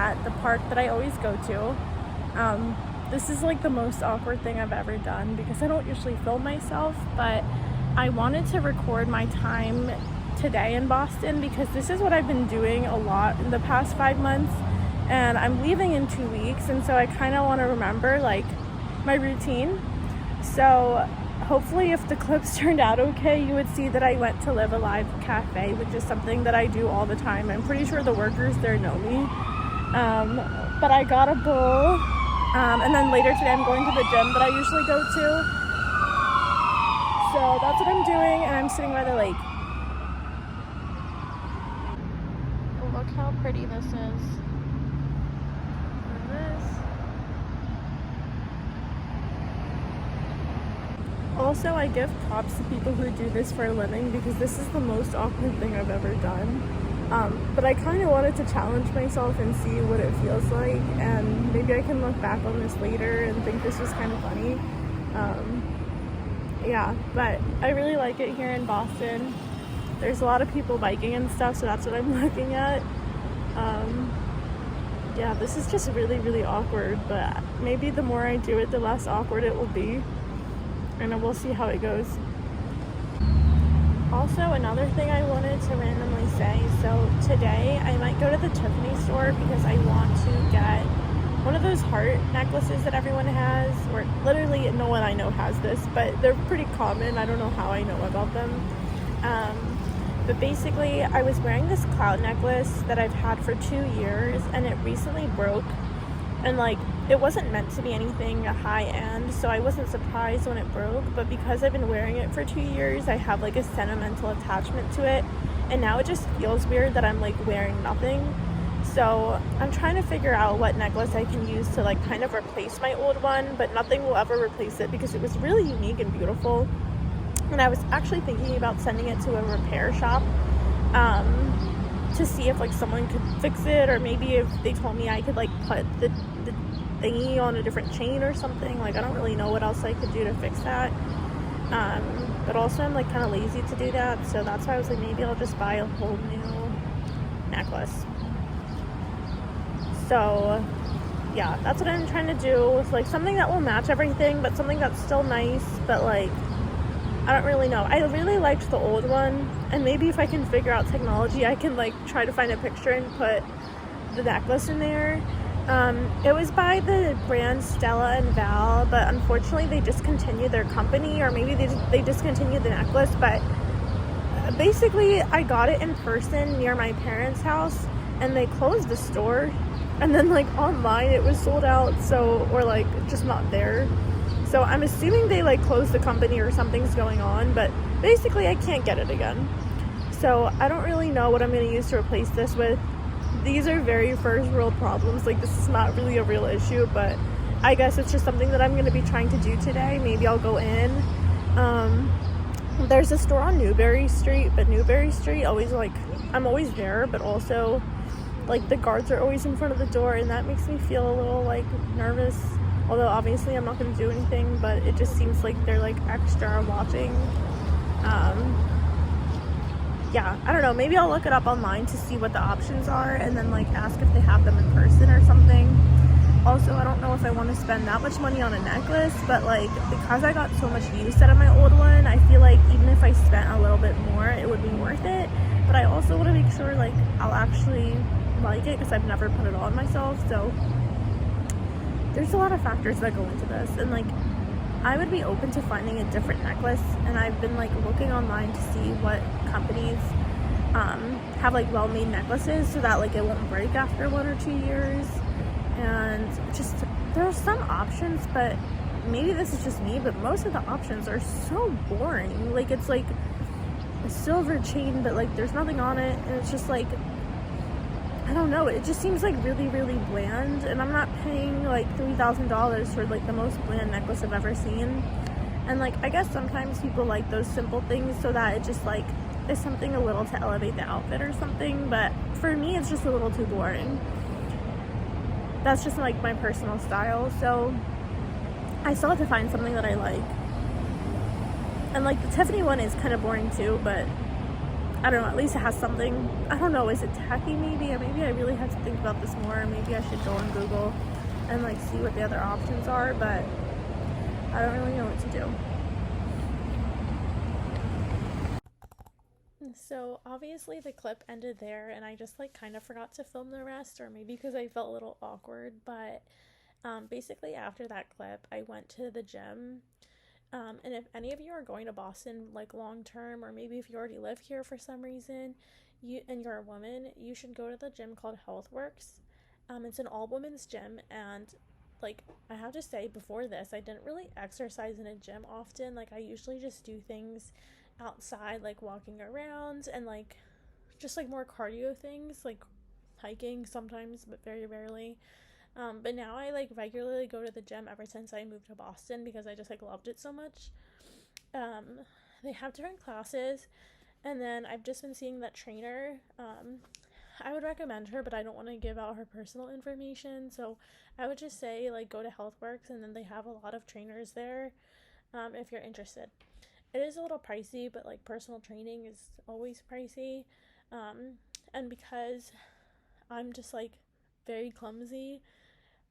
at the park that I always go to. This is like the most awkward thing I've ever done because I don't usually film myself, but I wanted to record my time today in Boston because this is what I've been doing a lot in the past 5 months, and I'm leaving in 2 weeks, and so I kind of want to remember like my routine. So hopefully if the clips turned out okay, you would see that I went to Live Alive Cafe, which is something that I do all the time. I'm pretty sure the workers there know me. But I got a bowl, and then later today I'm going to the gym that I usually go to. So that's what I'm doing, and I'm sitting by the lake. Look how pretty this is. Also, I give props to people who do this for a living because this is the most awkward thing I've ever done. But I kind of wanted to challenge myself and see what it feels like, and maybe I can look back on this later and think this was kind of funny. Yeah, but I really like it here in Boston. There's a lot of people biking and stuff, so that's what I'm looking at. Yeah, this is just really, really awkward, but maybe the more I do it, the less awkward it will be. And we'll see how it goes. Also, another thing I wanted to randomly say, so today I might go to the Tiffany store because I want to get one of those heart necklaces that everyone has, or literally no one I know has this, but they're pretty common. I don't know how I know about them. But basically, I was wearing this cloud necklace that I've had for 2 years, and it recently broke. And like, it wasn't meant to be anything high end, so I wasn't surprised when it broke, but because I've been wearing it for 2 years, I have like a sentimental attachment to it, and now it just feels weird that I'm like wearing nothing. So I'm trying to figure out what necklace I can use to like kind of replace my old one, but nothing will ever replace it because it was really unique and beautiful. And I was actually thinking about sending it to a repair shop, to see if like someone could fix it, or maybe if they told me I could like put the thingy on a different chain or something. Like, I don't really know what else I could do to fix that. But also I'm like kind of lazy to do that, so that's why I was like, maybe I'll just buy a whole new necklace. So yeah, that's what I'm trying to do, with like something that will match everything, but something that's still nice, but like, I don't really know. I really liked the old one, and maybe if I can figure out technology, I can like try to find a picture and put the necklace in there. It was by the brand Stella and Val, but unfortunately they discontinued their company, or maybe they discontinued the necklace. But basically I got it in person near my parents' house, and they closed the store, and then like online it was sold out, so, or like just not there. So I'm assuming they like closed the company or something's going on, but basically I can't get it again. So I don't really know what I'm going to use to replace this with. These are very first world problems. Like, this is not really a real issue, but I guess it's just something that I'm going to be trying to do today. Maybe I'll go in. There's a store on Newbury Street, but Newbury Street always like, I'm always there, but also like the guards are always in front of the door, and that makes me feel a little like nervous. Although obviously I'm not going to do anything, but it just seems like they're like extra watching. Yeah, I don't know, maybe I'll look it up online to see what the options are, and then like ask if they have them in person or something. Also, I don't know if I want to spend that much money on a necklace, but like, because I got so much use out of my old one, I feel like even if I spent a little bit more, it would be worth it. But I also want to make sure like I'll actually like it, because I've never put it on myself. So there's a lot of factors that go into this, and like, I would be open to finding a different necklace, and I've been like looking online to see what companies have like well-made necklaces so that like it won't break after 1 or 2 years. And just, there are some options, but maybe this is just me, but most of the options are so boring. Like, it's like a silver chain, but like there's nothing on it, and it's just like, I don't know, it just seems like really, really bland, and I'm not paying like $3,000 for like the most bland necklace I've ever seen. And like, I guess sometimes people like those simple things so that it just like is something a little to elevate the outfit or something, but for me it's just a little too boring. That's just like my personal style, so I still have to find something that I like. And like, the Tiffany one is kind of boring too, but I don't know, at least it has something. I don't know, is it tacky maybe? Or maybe I really have to think about this more. Maybe I should go on Google and like see what the other options are, but I don't really know what to do. So obviously the clip ended there and I just like kind of forgot to film the rest, or maybe because I felt a little awkward, but basically after that clip I went to the gym. And if any of you are going to Boston like long term, or maybe if you already live here for some reason, you're a woman, you should go to the gym called Healthworks. It's an all women's gym, and like I have to say, before this, I didn't really exercise in a gym often. Like I usually just do things outside, like walking around and like just like more cardio things, like hiking sometimes, but very rarely. But now I like regularly go to the gym ever since I moved to Boston because I just like loved it so much. Um, they have different classes, and then I've just been seeing that trainer. I would recommend her, but I don't want to give out her personal information, so I would just say like go to Healthworks, and then they have a lot of trainers there. If you're interested, it is a little pricey, but like personal training is always pricey. Um, and because I'm just like very clumsy,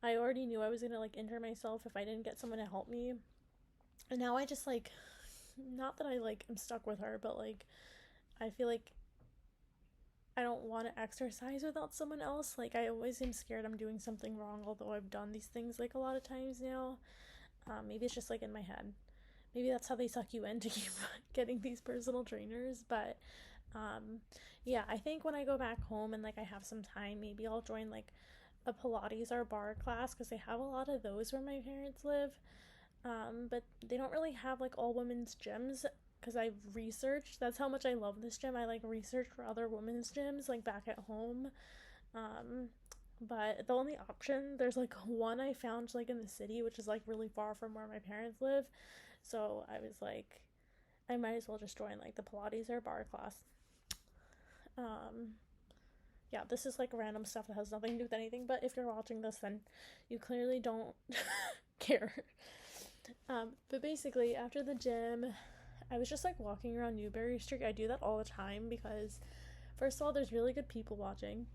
I already knew I was gonna like injure myself if I didn't get someone to help me. And now I just like, not that I like am stuck with her, but like I feel like I don't want to exercise without someone else. Like I always am scared I'm doing something wrong, although I've done these things like a lot of times now. Maybe it's just like in my head. Maybe that's how they suck you in to keep getting these personal trainers. But um, yeah, I think when I go back home and like I have some time, maybe I'll join like a Pilates or bar class because they have a lot of those where my parents live. But they don't really have like all women's gyms because I've researched. That's how much I love this gym. I like research for other women's gyms like back at home. Um, but the only option, there's like one I found like in the city, which is like really far from where my parents live. So I was like, I might as well just join like the Pilates or bar class. Um, yeah, this is like random stuff that has nothing to do with anything, but if you're watching this, then you clearly don't care. But basically, after the gym, I was just like walking around Newbury Street. I do that all the time because, first of all, there's really good people watching.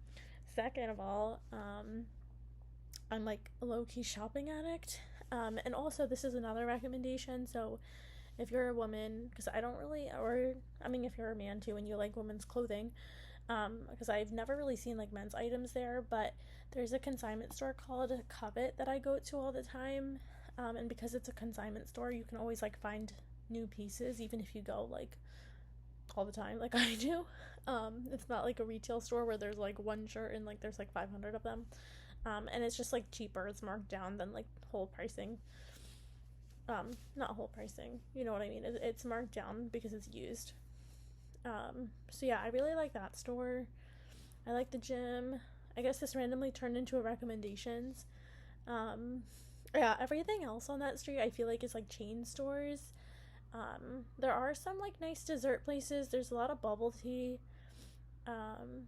Second of all, I'm like a low key shopping addict. And also, this is another recommendation. So, if you're a woman, because I don't really, or I mean, if you're a man too and you like women's clothing, because I've never really seen like men's items there, but there's a consignment store called Covet that I go to all the time. And because it's a consignment store, you can always like find new pieces, even if you go like all the time, like I do. It's not like a retail store where there's like one shirt and like there's like 500 of them. And it's just like cheaper. It's marked down than like whole pricing. Not whole pricing. You know what I mean? It's marked down because it's used. So yeah, I really like that store. I like the gym. I guess this randomly turned into a recommendations. Um, yeah, everything else on that street I feel like is like chain stores. There are some like nice dessert places. There's a lot of bubble tea. Um,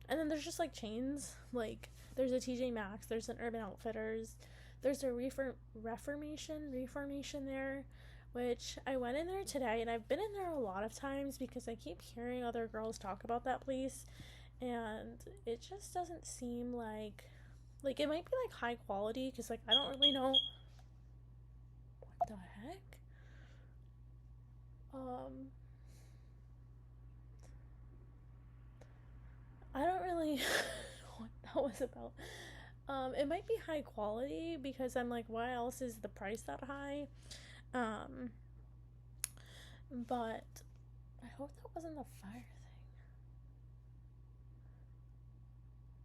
and then there's just like chains. Like there's a TJ Maxx, there's an Urban Outfitters, there's a reformation there, which I went in there today, and I've been in there a lot of times because I keep hearing other girls talk about that place, and it just doesn't seem like it might be like high quality because like I don't really know what the heck. Um, I don't really know what that was about. It might be high quality because I'm like, why else is the price that high? Um, but I hope that wasn't the fire thing.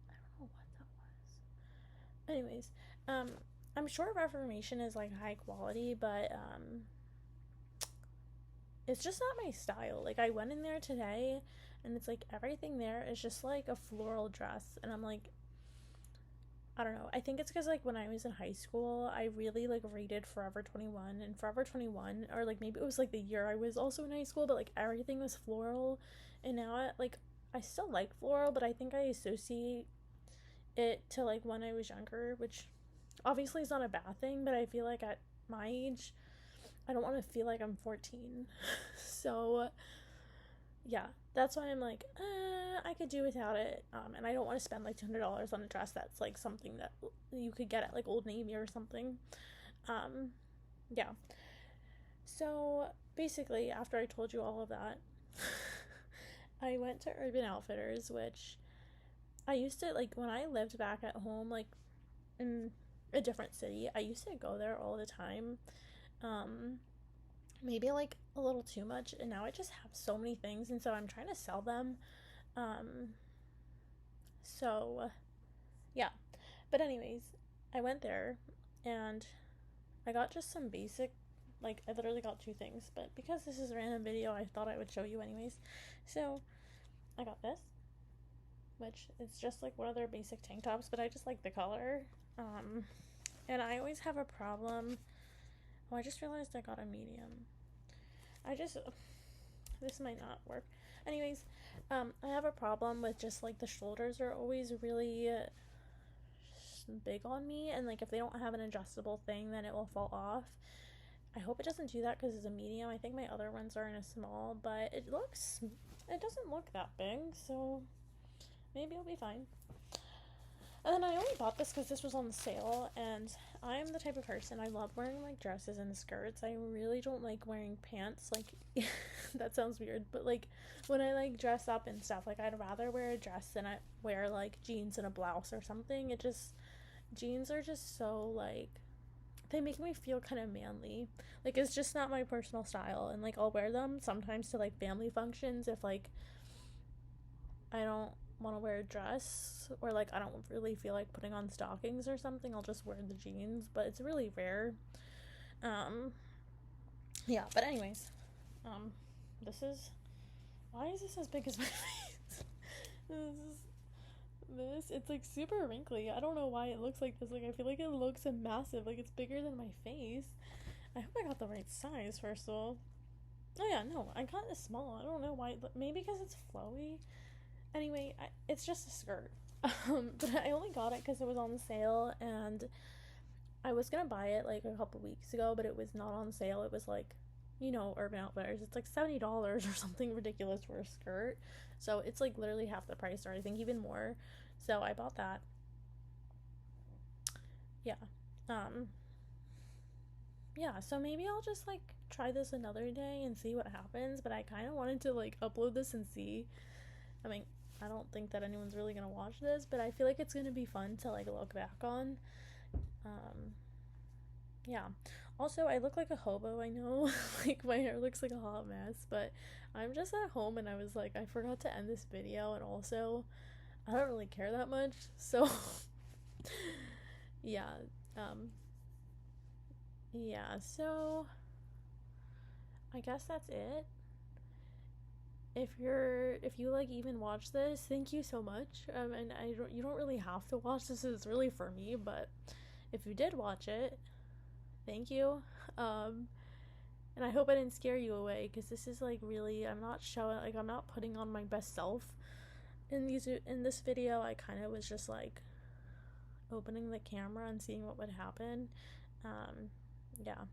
I don't know what that was. Anyways, um, I'm sure Reformation is like high quality, but it's just not my style. Like I went in there today, and it's like everything there is just like a floral dress, and I'm like, I don't know. I think it's because like when I was in high school, I really like rated Forever 21, and Forever 21, or like maybe it was like the year I was also in high school, but like everything was floral, and now I still like floral, but I think I associate it to like when I was younger, which obviously is not a bad thing, but I feel like at my age, I don't want to feel like I'm 14. So yeah, that's why I'm like, I could do without it. And I don't want to spend like $200 on a dress that's like something that you could get at like Old Navy or something. Um, yeah. So basically, after I told you all of that, I went to Urban Outfitters, which I used to like when I lived back at home, like in a different city. I used to go there all the time. Um, Maybe like a little too much, and now I just have so many things, and so I'm trying to sell them. Um, so yeah. But anyways, I went there and I got just some basic, like I literally got two things, but because this is a random video, I thought I would show you anyways. So I got this, which is just like one of their basic tank tops, but I just like the color. Um, and I always have a problem. Oh, I just realized I got a medium. I just this might not work. Anyways, I have a problem with just like the shoulders are always really big on me, and like if they don't have an adjustable thing, then it will fall off. I hope it doesn't do that because it's a medium. I think my other ones are in a small, but it doesn't look that big, so maybe it'll be fine. And then I only bought this because this was on sale, and I'm the type of person, I love wearing like dresses and skirts. I really don't like wearing pants. Like, that sounds weird, but like when I like dress up and stuff, like I'd rather wear a dress than I wear like jeans and a blouse or something. Jeans are just so like, they make me feel kind of manly. Like, it's just not my personal style, and like I'll wear them sometimes to like family functions if like I don't want to wear a dress, or like I don't really feel like putting on stockings or something. I'll just wear the jeans, but it's really rare. Um yeah, but anyways, um this is, why is this as big as my face? this is this it's like super wrinkly. I don't know why it looks like this. Like I feel like it looks massive, like it's bigger than my face. I hope I got the right size first of all. Oh yeah, no, I got this small. I don't know why. Maybe because it's flowy. Anyway, it's just a skirt. But I only got it because it was on sale, and I was gonna buy it like a couple weeks ago, but it was not on sale. It was like, Urban Outfitters. It's like $70 or something ridiculous for a skirt. So it's like literally half the price, or I think even more. So I bought that. Yeah. Um, yeah, so maybe I'll just like try this another day and see what happens, but I kind of wanted to like upload this and see. I mean, I don't think that anyone's really gonna watch this, but I feel like it's gonna be fun to like look back on. Um, yeah. Also, I look like a hobo, I know. Like my hair looks like a hot mess, but I'm just at home and I was like, I forgot to end this video, and also I don't really care that much. So yeah. Um so I guess that's it. If you like even watch this, thank you so much. And you don't really have to watch this. It's really for me, but if you did watch it, thank you. Um, and I hope I didn't scare you away, because this is like really, I'm not putting on my best self in this video. I kind of was just like opening the camera and seeing what would happen. Um, yeah.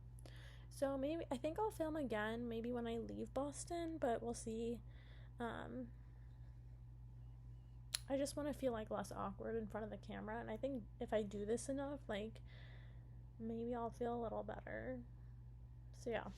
So maybe I think I'll film again maybe when I leave Boston, but we'll see. Um, I just want to feel like less awkward in front of the camera, and I think if I do this enough, like maybe I'll feel a little better. So yeah.